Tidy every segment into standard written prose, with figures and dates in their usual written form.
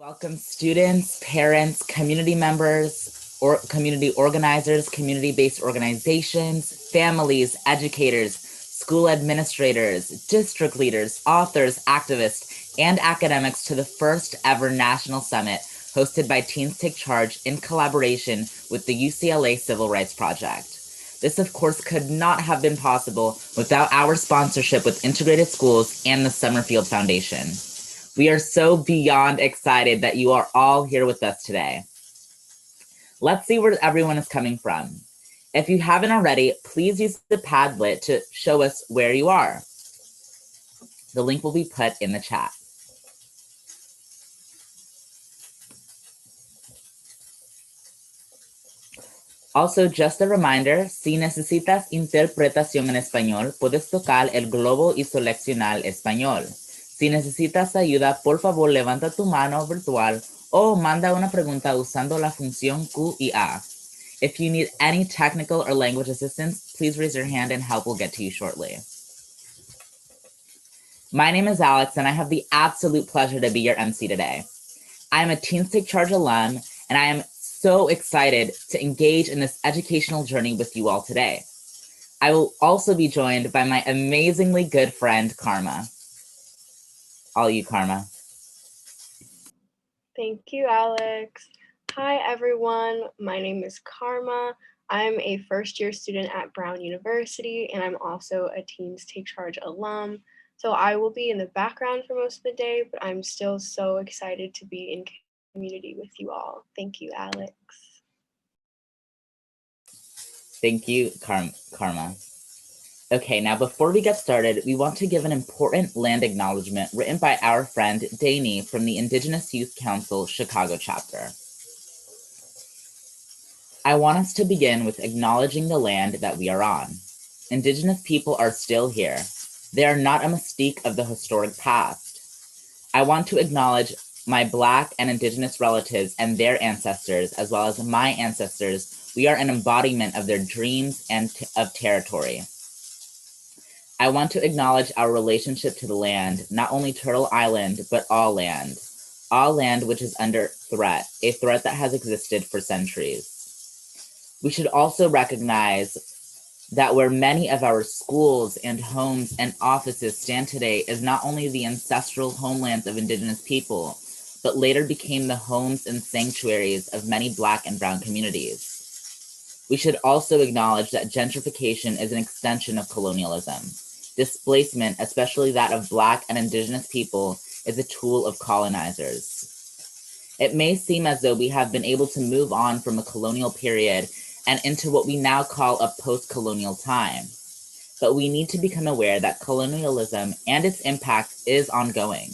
Welcome students, parents, community members, or community organizers, community-based organizations, families, educators, school administrators, district leaders, authors, activists, and academics to the first ever National Summit hosted by Teens Take Charge in collaboration with the UCLA Civil Rights Project. This, of course, could not have been possible without our sponsorship with Integrated Schools and the Summerfield Foundation. We are so beyond excited that you are all here with us today. Let's see where everyone is coming from. If you haven't already, please use the Padlet to show us where you are. The link will be put in the chat. Also, just a reminder, si necesitas interpretación en español, puedes tocar el globo y seleccionar español. Si necesitas ayuda, por favor, levanta tu mano virtual o manda una pregunta usando la función Q y A. If you need any technical or language assistance, please raise your hand and help will get to you shortly. My name is Alex, and I have the absolute pleasure to be your MC today. I am a Teens Take Charge alum, and I am so excited to engage in this educational journey with you all today. I will also be joined by my amazingly good friend, Karma. All you, Karma. Thank you, Alex. Hi, everyone. My name is Karma. I'm a first-year student at Brown University, and I'm also a Teens Take Charge alum. So I will be in the background for most of the day, but I'm still so excited to be in community with you all. Thank you, Alex. Thank you, Karma. Okay, now before we get started, we want to give an important land acknowledgement written by our friend Dani from the Indigenous Youth Council Chicago chapter. I want us to begin with acknowledging the land that we are on. Indigenous people are still here. They are not a mystique of the historic past. I want to acknowledge my Black and Indigenous relatives and their ancestors, as well as my ancestors. We are an embodiment of their dreams and of territory. I want to acknowledge our relationship to the land, not only Turtle Island, but all land which is under threat, a threat that has existed for centuries. We should also recognize that where many of our schools and homes and offices stand today is not only the ancestral homelands of Indigenous people, but later became the homes and sanctuaries of many Black and Brown communities. We should also acknowledge that gentrification is an extension of colonialism. Displacement, especially that of Black and Indigenous people, is a tool of colonizers. It may seem as though we have been able to move on from a colonial period and into what we now call a post-colonial time. But we need to become aware that colonialism and its impact is ongoing.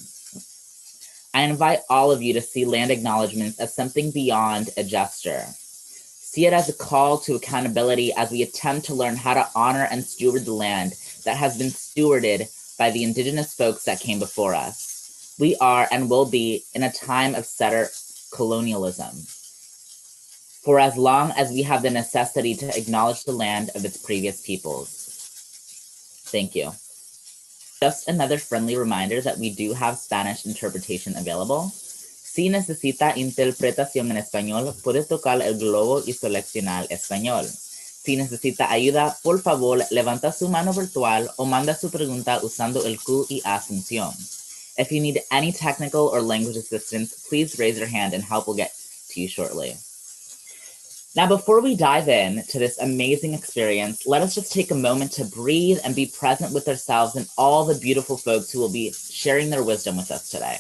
I invite all of you to see land acknowledgements as something beyond a gesture. See it as a call to accountability as we attempt to learn how to honor and steward the land that has been stewarded by the Indigenous folks that came before us. We are and will be in a time of settler colonialism, for as long as we have the necessity to acknowledge the land of its previous peoples. Thank you. Just another friendly reminder that we do have Spanish interpretation available. Si necesita interpretación en español, puede tocar el globo y seleccionar español. Si necesita ayuda, por favor, levanta su mano virtual o manda su pregunta usando el Q y A función. If you need any technical or language assistance, please raise your hand and help will get to you shortly. Now, before we dive in to this amazing experience, let us just take a moment to breathe and be present with ourselves and all the beautiful folks who will be sharing their wisdom with us today.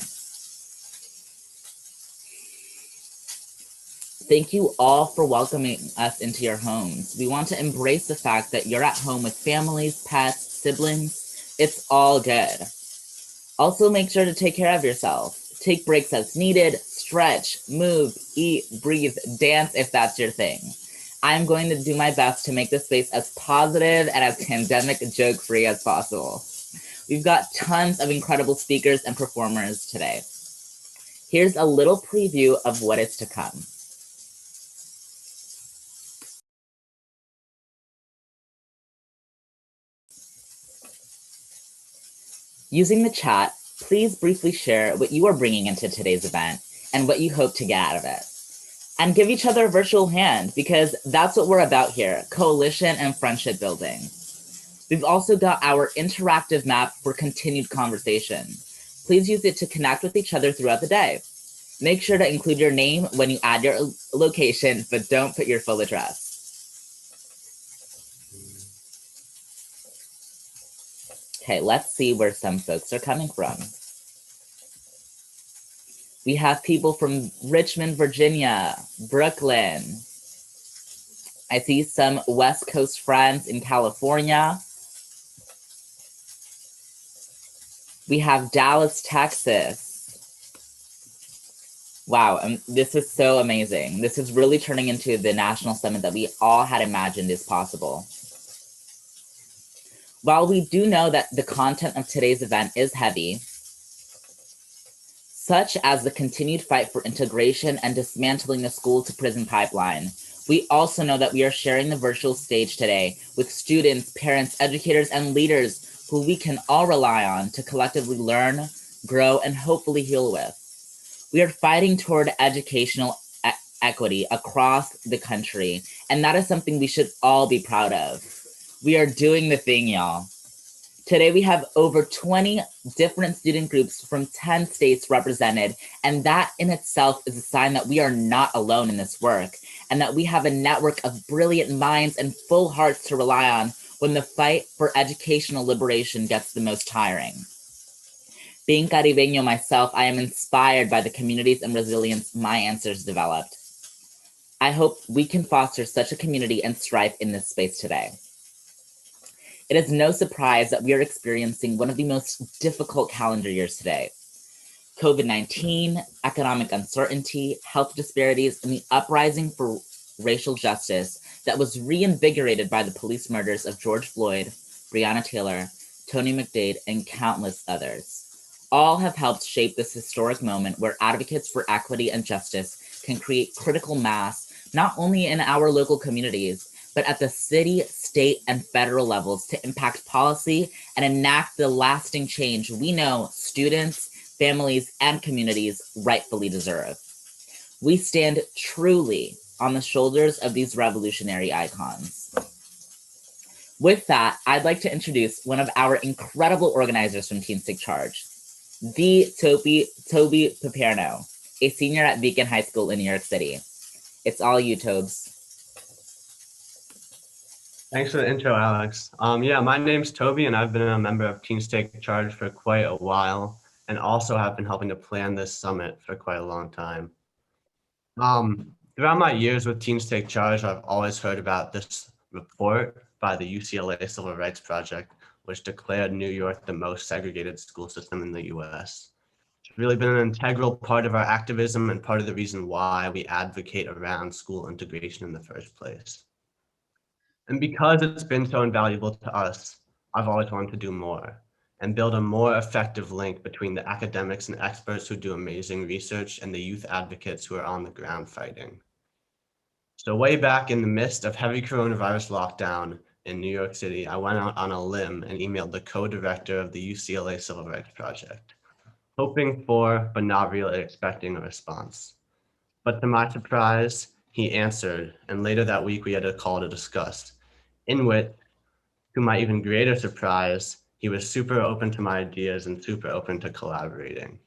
Thank you all for welcoming us into your homes. We want to embrace the fact that you're at home with families, pets, siblings. It's all good. Also, make sure to take care of yourself. Take breaks as needed, stretch, move, eat, breathe, dance if that's your thing. I'm going to do my best to make this space as positive and as pandemic joke-free as possible. We've got tons of incredible speakers and performers today. Here's a little preview of what is to come. Using the chat, please briefly share what you are bringing into today's event and what you hope to get out of it. And give each other a virtual hand, because that's what we're about here, coalition and friendship building. We've also got our interactive map for continued conversation. Please use it to connect with each other throughout the day. Make sure to include your name when you add your location, but don't put your full address. Okay, let's see where some folks are coming from. We have people from Richmond, Virginia, Brooklyn. I see some West Coast friends in California. We have Dallas, Texas. Wow, this is so amazing. This is really turning into the national summit that we all had imagined is possible. While we do know that the content of today's event is heavy, such as the continued fight for integration and dismantling the school to prison pipeline, we also know that we are sharing the virtual stage today with students, parents, educators, and leaders who we can all rely on to collectively learn, grow, and hopefully heal with. We are fighting toward educational equity across the country, and that is something we should all be proud of. We are doing the thing, y'all. Today we have over 20 different student groups from 10 states represented, and that in itself is a sign that we are not alone in this work, and that we have a network of brilliant minds and full hearts to rely on when the fight for educational liberation gets the most tiring. Being Caribeño myself, I am inspired by the communities and resilience my ancestors developed. I hope we can foster such a community and strife in this space today. It is no surprise that we are experiencing one of the most difficult calendar years today. COVID-19, economic uncertainty, health disparities, and the uprising for racial justice that was reinvigorated by the police murders of George Floyd, Breonna Taylor, Tony McDade, and countless others. All have helped shape this historic moment where advocates for equity and justice can create critical mass, not only in our local communities, but at the city, state, and federal levels to impact policy and enact the lasting change we know students, families, and communities rightfully deserve. We stand truly on the shoulders of these revolutionary icons. With that, I'd like to introduce one of our incredible organizers from Teens Take Charge, the Toby Papierno, a senior at Beacon High School in New York City. It's all you, Tobes. Thanks for the intro, Alex. Yeah, my name's Toby, and I've been a member of Teens Take Charge for quite a while, and also have been helping to plan this summit for quite a long time. Throughout my years with Teens Take Charge, I've always heard about this report by the UCLA Civil Rights Project, which declared New York the most segregated school system in the US. It's really been an integral part of our activism and part of the reason why we advocate around school integration in the first place. And because it's been so invaluable to us, I've always wanted to do more and build a more effective link between the academics and experts who do amazing research and the youth advocates who are on the ground fighting. So way back in the midst of heavy coronavirus lockdown in New York City, I went out on a limb and emailed the co-director of the UCLA Civil Rights Project, hoping for, but not really expecting a response. But to my surprise, he answered, and later that week we had a call to discuss, in which, to my even greater surprise, he was super open to my ideas and super open to collaborating.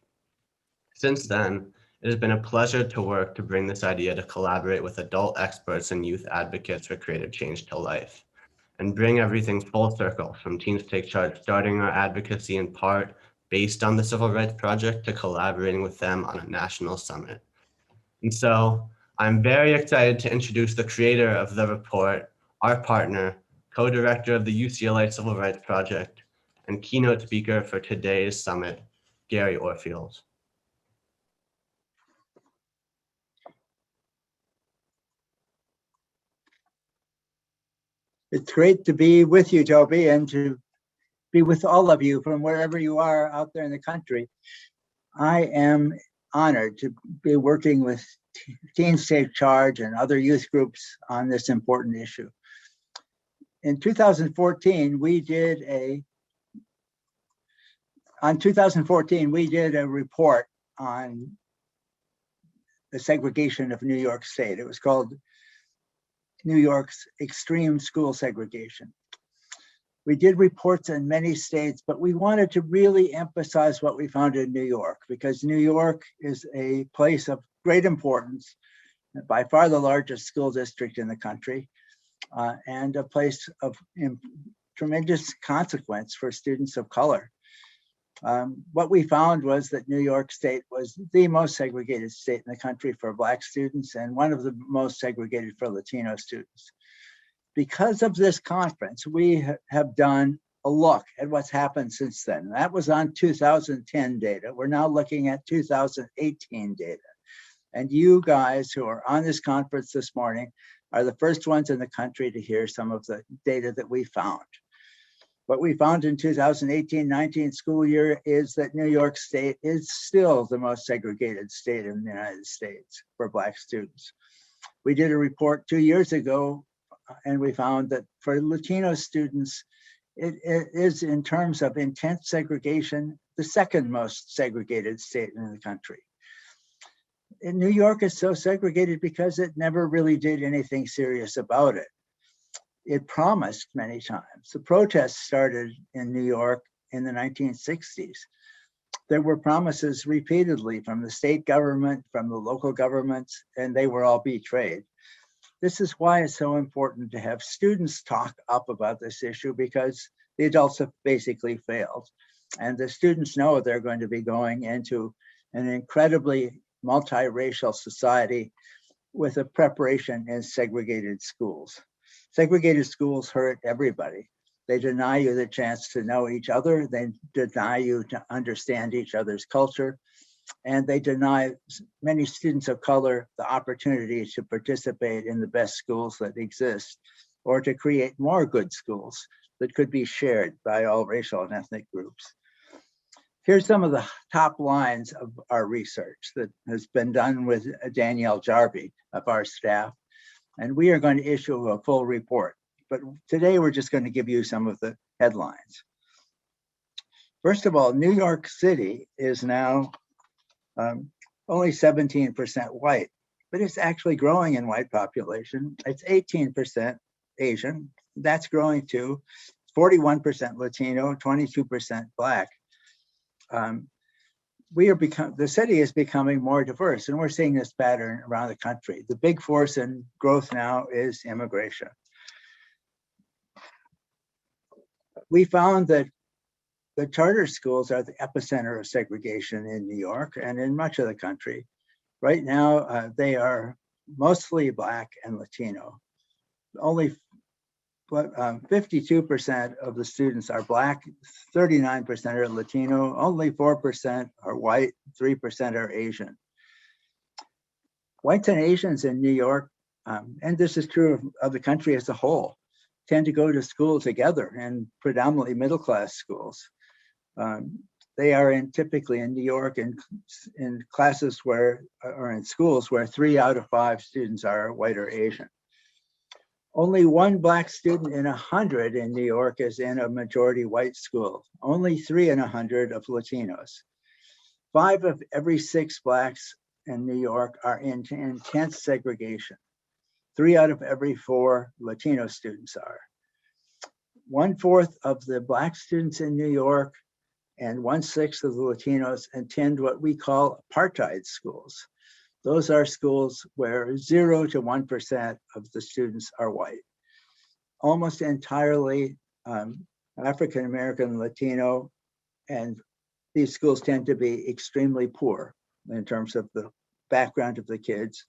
Since then, it has been a pleasure to work to bring this idea to collaborate with adult experts and youth advocates for creative change to life, and bring everything full circle from Teens Take Charge, starting our advocacy in part based on the Civil Rights Project to collaborating with them on a national summit. And so I'm very excited to introduce the creator of the report, our partner, co-director of the UCLA Civil Rights Project, and keynote speaker for today's summit, Gary Orfield. It's great to be with you, Toby, and to be with all of you from wherever you are out there in the country. I am honored to be working with Teens Take Charge and other youth groups on this important issue. In 2014, we did a report on the segregation of New York State. It was called New York's Extreme School Segregation. We did reports in many states, but we wanted to really emphasize what we found in New York, because New York is a place of great importance, by far the largest school district in the country, and a place of tremendous consequence for students of color. What we found was that New York State was the most segregated state in the country for Black students and one of the most segregated for Latino students. Because of this conference, we have done a look at what's happened since then. That was on 2010 data. We're now looking at 2018 data. And you guys who are on this conference this morning are the first ones in the country to hear some of the data that we found. What we found in 2018-19 school year is that New York State is still the most segregated state in the United States for Black students. We did a report 2 years ago, and we found that for Latino students, it is, in terms of intense segregation, the second most segregated state in the country. And New York is so segregated because it never really did anything serious about it. It promised many times. The protests started in New York in the 1960s. There were promises repeatedly from the state government, from the local governments, and they were all betrayed. This is why it's so important to have students talk up about this issue, because the adults have basically failed. And the students know they're going to be going into an incredibly multiracial society with a preparation in segregated schools. Segregated schools hurt everybody. They deny you the chance to know each other. They deny you to understand each other's culture. And they deny many students of color the opportunity to participate in the best schools that exist, or to create more good schools that could be shared by all racial and ethnic groups. Here's some of the top lines of our research that has been done with Danielle Jarvie of our staff. And we are going to issue a full report, but today we're just going to give you some of the headlines. First of all, New York City is now only 17% white, but it's actually growing in white population. It's 18% Asian. That's growing too. 41% Latino, 22% Black. The city is becoming more diverse, and we're seeing this pattern around the country. The big force in growth now is immigration. We found that the charter schools are the epicenter of segregation in New York and in much of the country. Right now, they are mostly Black and Latino. Only 52% of the students are Black, 39% are Latino, only 4% are white, 3% are Asian. Whites and Asians in New York, and this is true of the country as a whole, tend to go to school together, and predominantly middle-class schools. They are typically in New York in classes or in schools where 3 out of 5 students are white or Asian. Only 1 Black student in 100 in New York is in a majority white school. Only 3 in 100 of Latinos. 5 of every 6 Blacks in New York are in intense segregation. 3 out of every 4 Latino students are. 1/4 of the Black students in New York and 1/6 of the Latinos attend what we call apartheid schools. Those are schools where 0 to 1% of the students are white. Almost entirely African-American, Latino, and these schools tend to be extremely poor in terms of the background of the kids.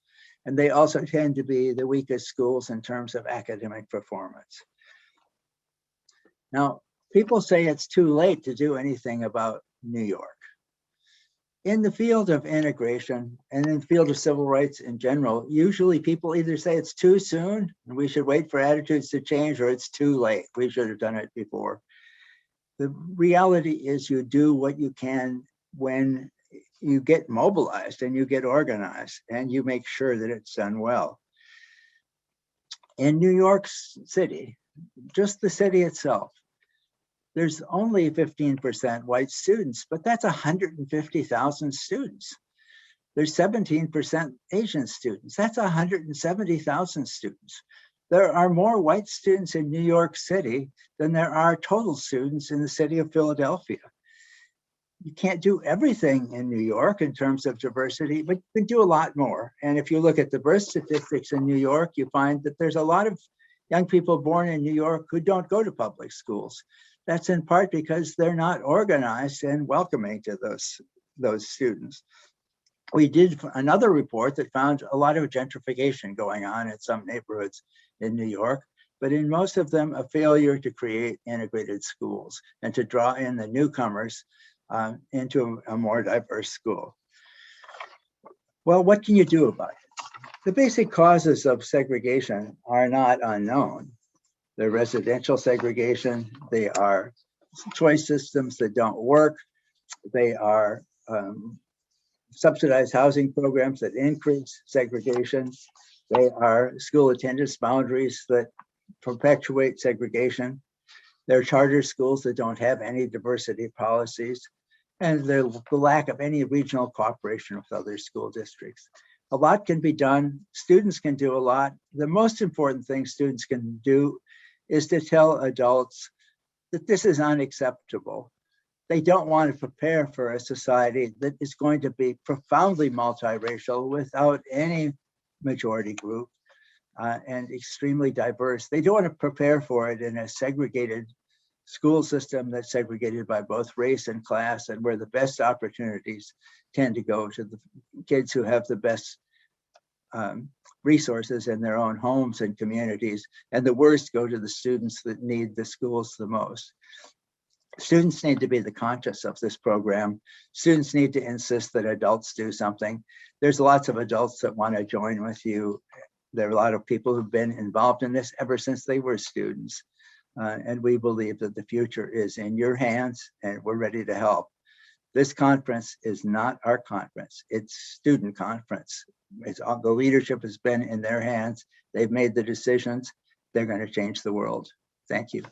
And they also tend to be the weakest schools in terms of academic performance. Now, people say it's too late to do anything about New York. In the field of integration and in the field of civil rights in general, usually people either say it's too soon and we should wait for attitudes to change, or it's too late, we should have done it before. The reality is you do what you can when you get mobilized and you get organized and you make sure that it's done well. In New York City, just the city itself, there's only 15% white students, but that's 150,000 students. There's 17% Asian students. That's 170,000 students. There are more white students in New York City than there are total students in the city of Philadelphia. You can't do everything in New York in terms of diversity, but you can do a lot more. And if you look at the birth statistics in New York, you find that there's a lot of young people born in New York who don't go to public schools. That's in part because they're not organized and welcoming to those students. We did another report that found a lot of gentrification going on in some neighborhoods in New York, but in most of them, a failure to create integrated schools and to draw in the newcomers into a more diverse school. Well, what can you do about it? The basic causes of segregation are not unknown. They're residential segregation, they are choice systems that don't work, they are subsidized housing programs that increase segregation, they are school attendance boundaries that perpetuate segregation, they're charter schools that don't have any diversity policies, and the lack of any regional cooperation with other school districts. A lot can be done. Students can do a lot. The most important thing students can do is to tell adults that this is unacceptable. They don't want to prepare for a society that is going to be profoundly multiracial without any majority group and extremely diverse. They don't want to prepare for it in a segregated school system that's segregated by both race and class, and where the best opportunities tend to go to the kids who have the best resources in their own homes and communities, and the worst go to the students that need the schools the most. Students need to be the conscious of this program. Students need to insist that adults do something. There's lots of adults that want to join with you. There are a lot of people who've been involved in this ever since they were students. And we believe that the future is in your hands and we're ready to help. This conference is not our conference, it's student conference. The leadership has been in their hands. They've made the decisions. They're going to change the world. Thank you.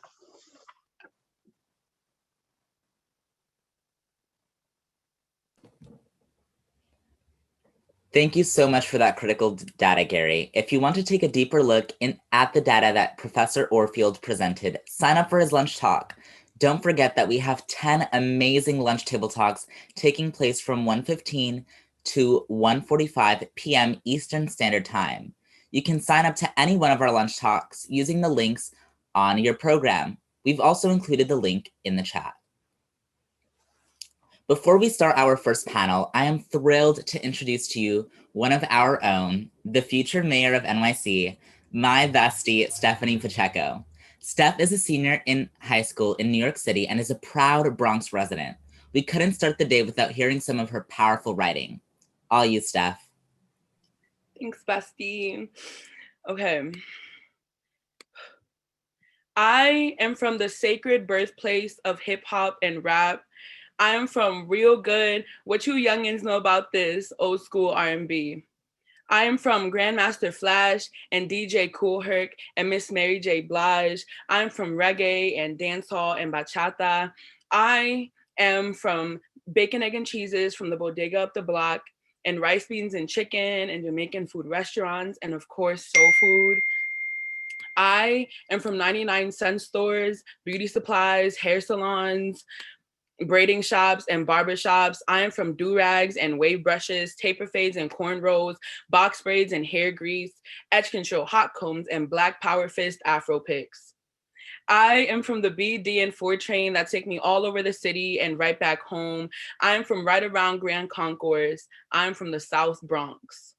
Thank you so much for that critical data, Gary. If you want to take a deeper look at the data that Professor Orfield presented, sign up for his lunch talk. Don't forget that we have 10 amazing lunch table talks taking place from 1:15 to 1:45 p.m. Eastern Standard Time. You can sign up to any one of our lunch talks using the links on your program. We've also included the link in the chat. Before we start our first panel, I am thrilled to introduce to you one of our own, the future mayor of NYC, my bestie, Stephanie Pacheco. Steph is a senior in high school in New York City and is a proud Bronx resident. We couldn't start the day without hearing some of her powerful writing. All you, Steph. Thanks, bestie. Okay. I am from the sacred birthplace of hip hop and rap. I am from real good, what you youngins know about this, old school R&B. I am from Grandmaster Flash and DJ Kool Herc and Miss Mary J. Blige. I'm from reggae and dancehall and bachata. I am from bacon, egg, and cheeses from the bodega up the block, and rice, beans, and chicken and Jamaican food restaurants, and of course, soul food. I am from 99-cent stores, beauty supplies, hair salons, braiding shops and barber shops. I am from do-rags and wave brushes, taper fades and cornrows, box braids and hair grease, edge control hot combs, and black power fist afro picks. I am from the BD and 4 train that take me all over the city and right back home. I am from right around Grand Concourse. I am from the South Bronx.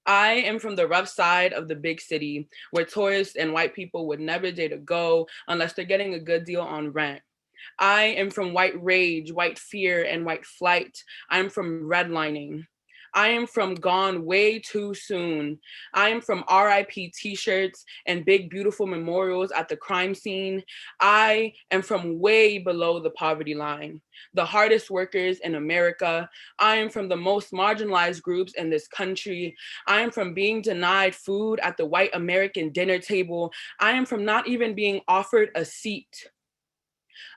I am from the rough side of the big city where tourists and white people would never dare to go unless they're getting a good deal on rent. I am from white rage, white fear, and white flight. I'm from redlining. I am from gone way too soon. I am from RIP t-shirts and big beautiful memorials at the crime scene. I am from way below the poverty line, the hardest workers in America. I am from the most marginalized groups in this country. I am from being denied food at the white American dinner table. I am from not even being offered a seat.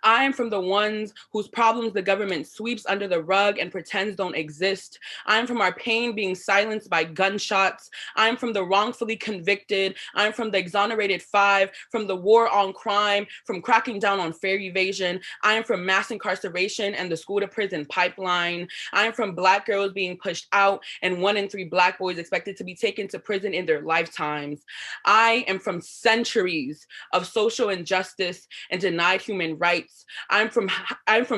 I am from the ones whose problems the government sweeps under the rug and pretends don't exist. I am from our pain being silenced by gunshots. I am from the wrongfully convicted. I am from the exonerated five, from the war on crime, from cracking down on fare evasion. I am from mass incarceration and the school to prison pipeline. I am from Black girls being pushed out and 1 in 3 Black boys expected to be taken to prison in their lifetimes. I am from centuries of social injustice and denied human rights. I'm from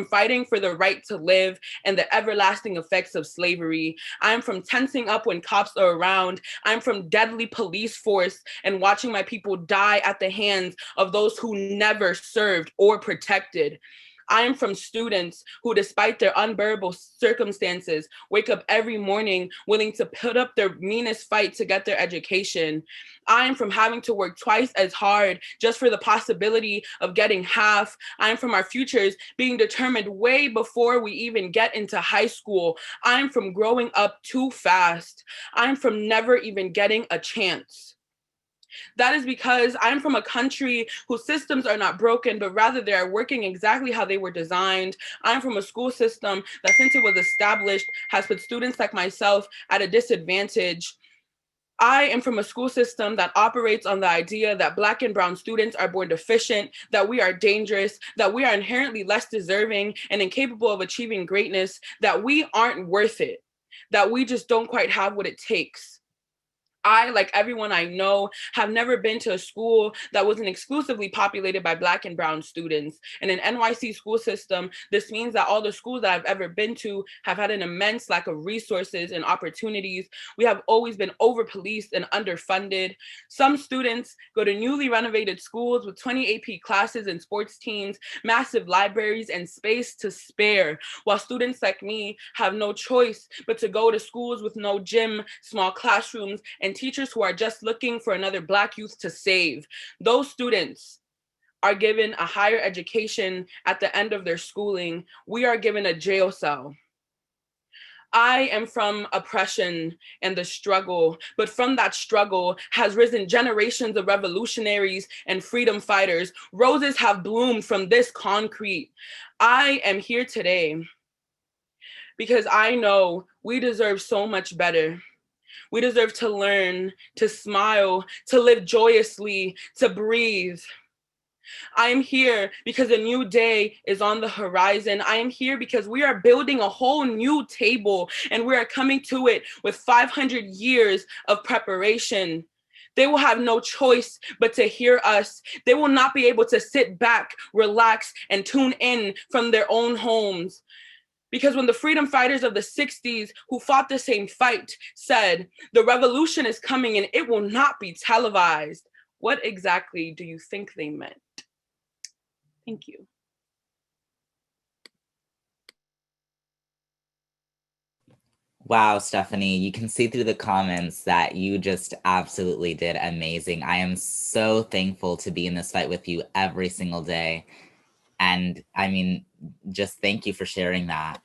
fighting for the right to live and the everlasting effects of slavery. I'm from tensing up when cops are around. I'm from deadly police force and watching my people die at the hands of those who never served or protected. I am from students who, despite their unbearable circumstances, wake up every morning willing to put up their meanest fight to get their education. I am from having to work twice as hard just for the possibility of getting half. I am from our futures being determined way before we even get into high school. I am from growing up too fast. I am from never even getting a chance. That is because I'm from a country whose systems are not broken, but rather they are working exactly how they were designed. I'm from a school system that, since it was established, has put students like myself at a disadvantage. I am from a school system that operates on the idea that Black and brown students are born deficient, that we are dangerous, that we are inherently less deserving and incapable of achieving greatness, that we aren't worth it, that we just don't quite have what it takes. I, like everyone I know, have never been to a school that wasn't exclusively populated by Black and brown students. In an NYC school system, this means that all the schools that I've ever been to have had an immense lack of resources and opportunities. We have always been over-policed and underfunded. Some students go to newly renovated schools with 20 AP classes and sports teams, massive libraries, and space to spare, while students like me have no choice but to go to schools with no gym, small classrooms, and teachers who are just looking for another Black youth to save. Those students are given a higher education at the end of their schooling. We are given a jail cell. I am from oppression and the struggle, but from that struggle has risen generations of revolutionaries and freedom fighters. Roses have bloomed from this concrete. I am here today because I know we deserve so much better. We deserve to learn, to smile, to live joyously, to breathe. I am here because a new day is on the horizon. I am here because we are building a whole new table and we are coming to it with 500 years of preparation. They will have no choice but to hear us. They will not be able to sit back, relax, and tune in from their own homes. Because when the freedom fighters of the 60s who fought the same fight said, the revolution is coming and it will not be televised, what exactly do you think they meant? Thank you. Wow, Stephanie, you can see through the comments that you just absolutely did amazing. I am so thankful to be in this fight with you every single day. And I mean, just thank you for sharing that.